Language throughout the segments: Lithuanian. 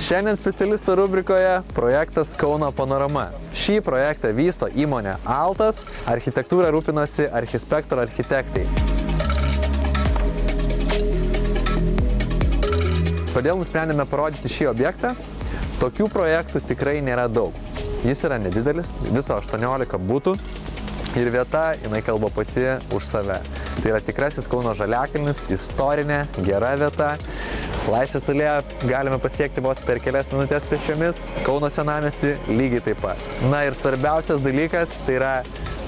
Šiandien specialisto rubrikoje projektas Kauno panorama. Šį projektą vysto įmonė Altas, architektūrą rūpinosi Archispektor architektai. Kodėl nusprendėme parodyti šį objektą? Tokių projektų tikrai nėra daug. Jis yra nedidelis, viso 18 butų ir vieta, jinai kalba pati už save. Tai yra tikrasis Kauno žaliakalnis, istorinė, gera vieta. Laisvės alėją galime pasiekti vos per kelias minutės pėsčiomis, Kauno senamiestį lygiai taip pat. Na ir svarbiausias dalykas tai yra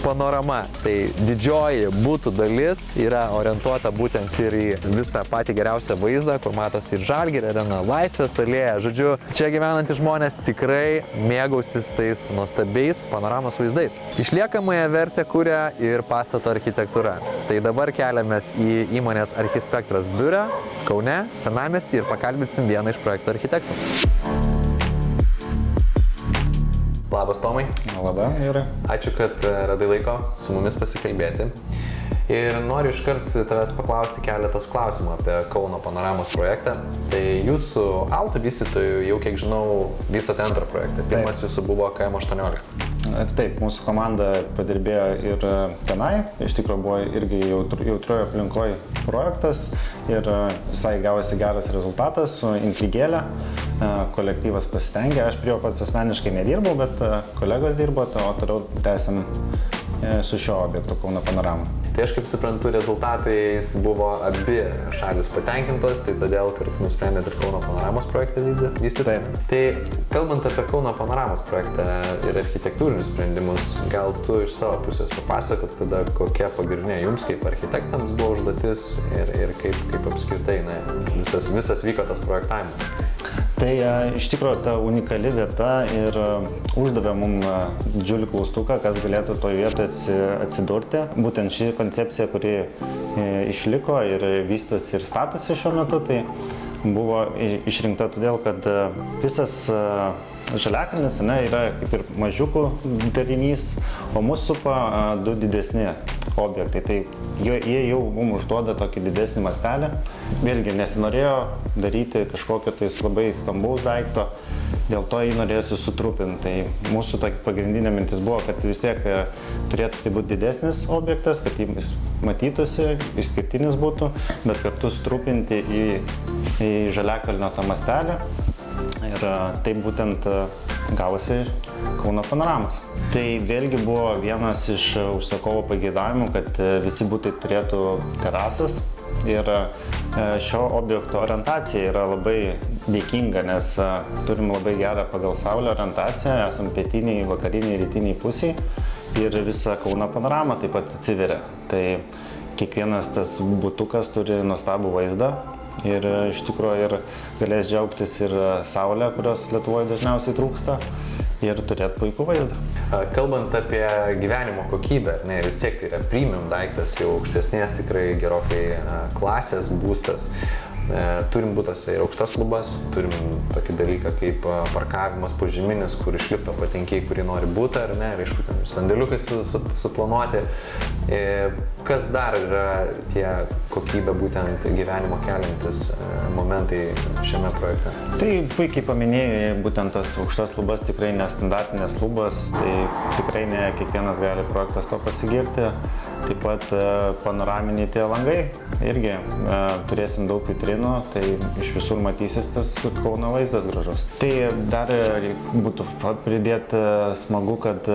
panorama. Tai didžioji butų dalis yra orientuota būtent ir į visą patį geriausią vaizdą, kur matosi ir Žalgirio arena, Laisvės alėja. Žodžiu, čia gyvenantys žmonės tikrai mėgausis tais nuostabiais panoramos vaizdais. Išliekamąją vertę kuria ir pastato architektūra. Tai dabar keliamės į įmonės Archispektras biurą Kaune, senamiestį ir pakalbinsim vieną iš projekto architektų. Labas, Tomai. Labą, Jurai. Ačiū, kad radai laiko su mumis pasikalbėti. Ir noriu iškart tavęs paklausti keletas klausimų apie Kauno panoramos projektą. Tai jūsų Alto vystytojų, jau kiek žinau, vystote antrą projektą. Pirmas jūsų buvo KM18. Taip, mūsų komanda padirbėjo ir tenai. Iš tikrųjų buvo irgi jautrioje aplinkoje projektas ir visai gavosi geras rezultatas su intrigėlė. Kolektyvas pasistengė. Aš prie jo pats asmeniškai nedirbau, bet kolegos dirbo, o toliau tęsiam su šio objektu Kauno panorama. Tai aš kaip suprantu, rezultatais buvo abi šalis patenkintos, tai todėl kartu nusprendėt ir Kauno panoramos projektą vystyti. Taip. Tai kalbant apie Kauno panoramos projektą ir architektūrinius sprendimus, gal tu iš savo pusės papasakot tada, kokia pagrindinė jums kaip architektams buvo užduotis ir kaip apskritai visas vyko tas projektavimas. Tai iš tikrųjų ta unikali vieta ir uždavė mums didžiulį klaustuką, kas galėtų toje vietoje atsidurti. Būtent ši koncepcija, kuri išliko ir vystosi ir statosi šiuo metu, tai buvo išrinkta todėl, kad visas žaliakalnis yra kaip ir mažiukų darinys, o mūsų supa du didesni objektai. Tai jie jau mums užduoda tokį didesnį mastelį. Vėlgi nesinorėjo daryti kažkokio tais labai stambaus daikto, dėl to jį norėjosi sutrupinti. Tai mūsų pagrindinė mintis buvo, kad vis tiek turėtų būti didesnis objektas, kad jis matytųsi, išskirtinis būtų, bet kartu sutrupinti į žaliakalnio tą mastelį. Ir taip būtent gavosi Kauno panoramos. Tai vėlgi buvo vienas iš užsakovo pageidavimų, kad visi butai turėtų terasas. Ir šio objekto orientacija yra labai dėkinga, nes turim labai gerą pagal saulę orientaciją, esam pietiniai, vakariniai, rytiniai pusiai ir visa Kauno panorama taip pat atsiveria. Tai kiekvienas tas butukas turi nuostabų vaizdą. Ir iš tikrųjų ir galės džiaugtis ir saulę, kurios Lietuvoje dažniausiai trūksta, ir turėti puikų vaizdą. Kalbant apie gyvenimo kokybę, vis tiek tai yra premium daiktas, jau aukštesnės tikrai gerokai klasės būstas. Turim būtuose ir aukštas lubas, turim tokį dalyką kaip parkavimas požeminis, kur iš lifto patenki, kurį nori būti, ar ne, ir aišku, ten ir sandėliukai suplanuoti. Kas dar yra tie kokybę būtent gyvenimo keliantis momentai šiame projekte? Tai puikiai paminėjai, būtent tas aukštas lubas tikrai nestandartinės lubas, tai tikrai ne kiekvienas gali projektas to pasigirti. Taip pat panoraminiai tie langai, irgi turėsim daug vitrinų, tai iš visur matysis tas Kauno vaizdas gražus. Tai dar būtų pridėti smagu, kad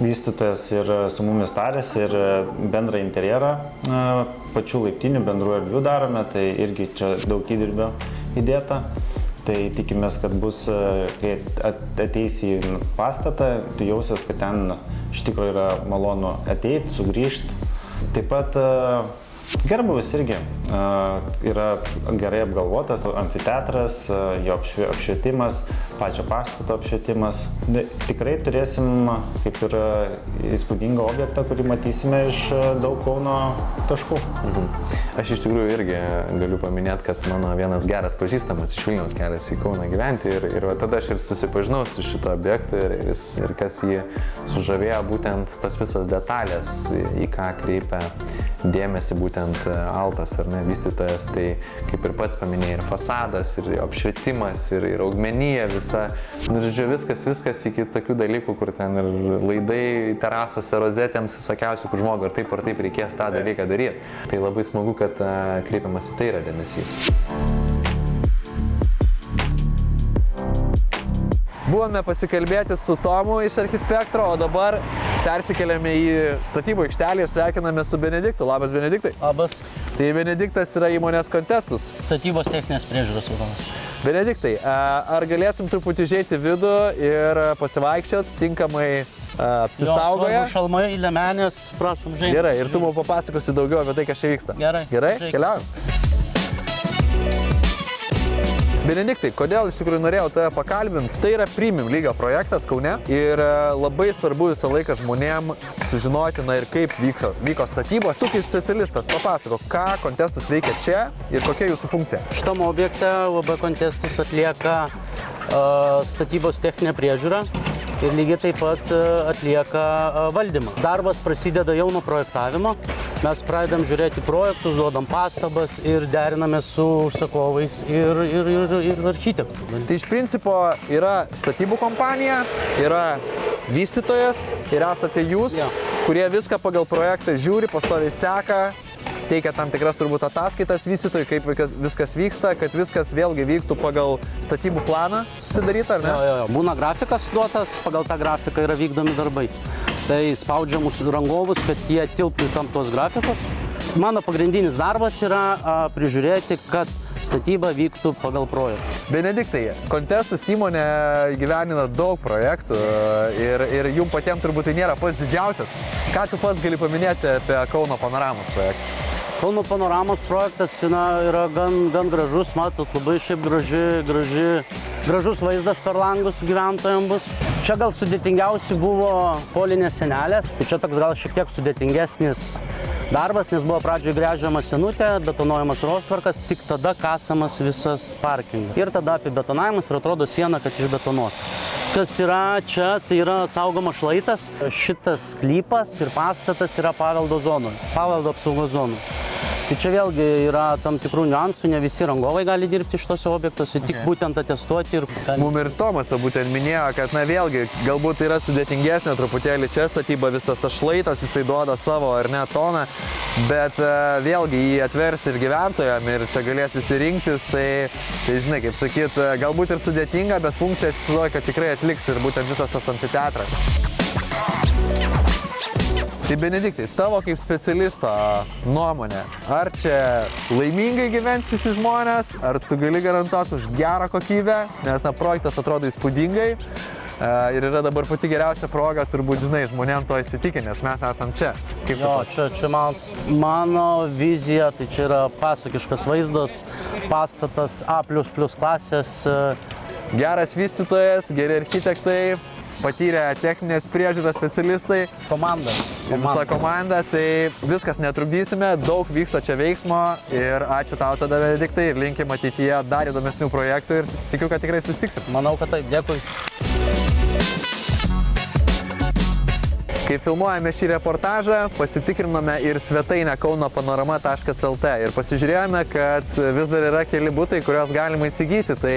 vystytojas ir su mumis tarėsi ir bendrą interjerą pačių laiptinių bendrų erdvių darome, tai irgi čia daug įdirbio įdėta. Tai tikimės, kad bus, kai ateis į pastatą, tu jausies, kad ten iš tikrųjų yra malonu ateiti, sugrįžti. Taip pat gerbūvis irgi yra gerai apgalvotas, amfiteatras, jo apšvietimas, pačio pastato apšvietimas. Tikrai turėsim kaip ir įspūdingą objektą, kurį matysime iš daug Kauno taškų. Aš iš tikrųjų irgi galiu paminėti, kad mano vienas geras pažįstamas iš Vilniaus keliasi į Kauną gyventi ir tada aš ir susipažinau su šito objektu ir kas jį sužavėjo, būtent tos visos detalės, į ką kreipia dėmesį būtent būtent Altas ar ne vystytojas, tai kaip ir pats paminėjai, ir fasadas, ir apšvietimas, ir augmenija visa, nu, žodžiu, viskas iki tokių dalykų, kur ten ir laidai terasose, rozetėms, visokiausių, kur žmogui ar taip reikės tą dalyką daryti. Tai labai smagu, kad kreipiamas į tai yra dėmesys. Buvome pasikalbėti su Tomu iš Archispektro, o dabar persikeliame į statybų aikštelę ir sveikiname su Benediktu. Labas, Benediktai. Labas. Tai Benediktas yra įmonės Contestus. Statybos techninės priežiūros vadovas. Benediktai, ar galėsim truputį užeiti vidų ir pasivaikščioti tinkamai apsisaugoję? Jo, šalmai, liemenės, prašom, žinai. Gerai, ir tu mums papasakosi daugiau apie tai, kas čia vyksta. Gerai. Gerai, Žiūrėk. keliaujam. Benediktai, kodėl iš tikrųjų norėjau tave pakalbinti? Tai yra premium lygio projektas Kaune ir labai svarbu visą laiką žmonėm sužinoti, na ir kaip vyko statybos. Tu kaip specialistas papasako, ką Contestus veikia čia ir kokia jūsų funkcija? Šitam objekte UAB Contestus atlieka statybos techninę priežiūrą ir lygiai taip pat atlieka valdymą. Darbas prasideda jau nuo projektavimo. Mes pradedam žiūrėti projektus, duodam pastabas ir deriname su užsakovais ir architektų. Tai iš principo yra statybų kompanija, yra vystytojas ir esate jūs, kurie viską pagal projektą žiūri, pastoviai seka, teikia tam tikras turbūt ataskaitas vystytojui, kaip viskas vyksta, kad viskas vėlgi vyktų pagal statybų planą susidarytą, ar ne? Jo. Būna grafikas duotas, pagal tą grafiką yra vykdomi darbai. Tai spaudžiam už rangovus, kad jie tilptų į tam tuos grafikus. Mano pagrindinis darbas yra prižiūrėti, kad statyba vyktų pagal projektą. Benediktai, Contestus įmonė įgyvendina daug projektų ir jums patiems turbūt tai nėra pats didžiausias. Ką tu pats gali paminėti apie Kauno panoramos projektą? Kauno panoramos projektas yra gan gražus, matot, labai šiaip gražus vaizdas per langus gyventojams bus. Čia gal sudėtingiausi buvo polinės sienelės, tai čia toks gal šiek tiek sudėtingesnis darbas, nes buvo pradžioje gręžiama senutė, betonuojamas rostvarkas, tik tada kasamas visas parkingas. Ir tada apibetonavimas ir atrodo siena, kad išbetonuota. Kas yra čia, tai yra saugomas šlaitas. Šitas sklypas ir pastatas yra paveldo apsaugos zonų. Tai čia vėlgi yra tam tikrų niuansų, ne visi rangovai gali dirbti šitose objektuose, tik būtent atestuoti ir... Mum ir Tomas būtent minėjo, kad na vėlgi, galbūt yra sudėtingesnė truputėlį čia statyba, visas tas šlaitas, jisai duoda savo ar ne toną, bet vėlgi jį atvers ir gyventojam ir čia galės visi rinktis, tai žinai, kaip sakyt, galbūt ir sudėtinga, bet funkcija atsiduoja, kad tikrai atliks ir būtent visas tas amfiteatras. Tai Benediktai, tavo kaip specialisto nuomonė, ar čia laimingai gyvens visi žmonės, ar tu gali garantuoti už gerą kokybę, nes projektas atrodo įspūdingai ir yra dabar pati geriausia proga, turbūt, žinai, žmonėm to įsitikinti, nes mes esam čia. Čia mano vizija, tai čia yra pasakiškas vaizdas, pastatas A++ klasės. Geras vystytojas, geri architektai, patyrę techninės priežiūros specialistai. Komanda. Visa komanda, tai viskas netrukdysime, daug vyksta čia veiksmo ir ačiū tau tada, Benediktai, ir linkim ateityje dar įdomesnių projektų ir tikiu, kad tikrai susitiksim. Manau, kad taip, dėkui. Kai filmuojame šį reportažą, pasitikrinome ir svetainę kaunopanorama.lt ir pasižiūrėjome, kad vis dar yra keli butai, kuriuos galima įsigyti, tai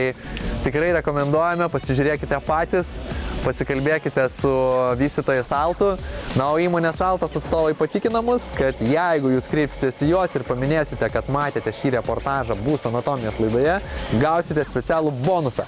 tikrai rekomenduojame, pasižiūrėkite patys, pasikalbėkite su vystytojais Altu. Na, o įmonės Altas atstovai patikina mus, kad jeigu jūs kreipsitės į juos ir paminėsite, kad matėte šį reportažą būsto anatomijos laidoje, gausite specialų bonusą.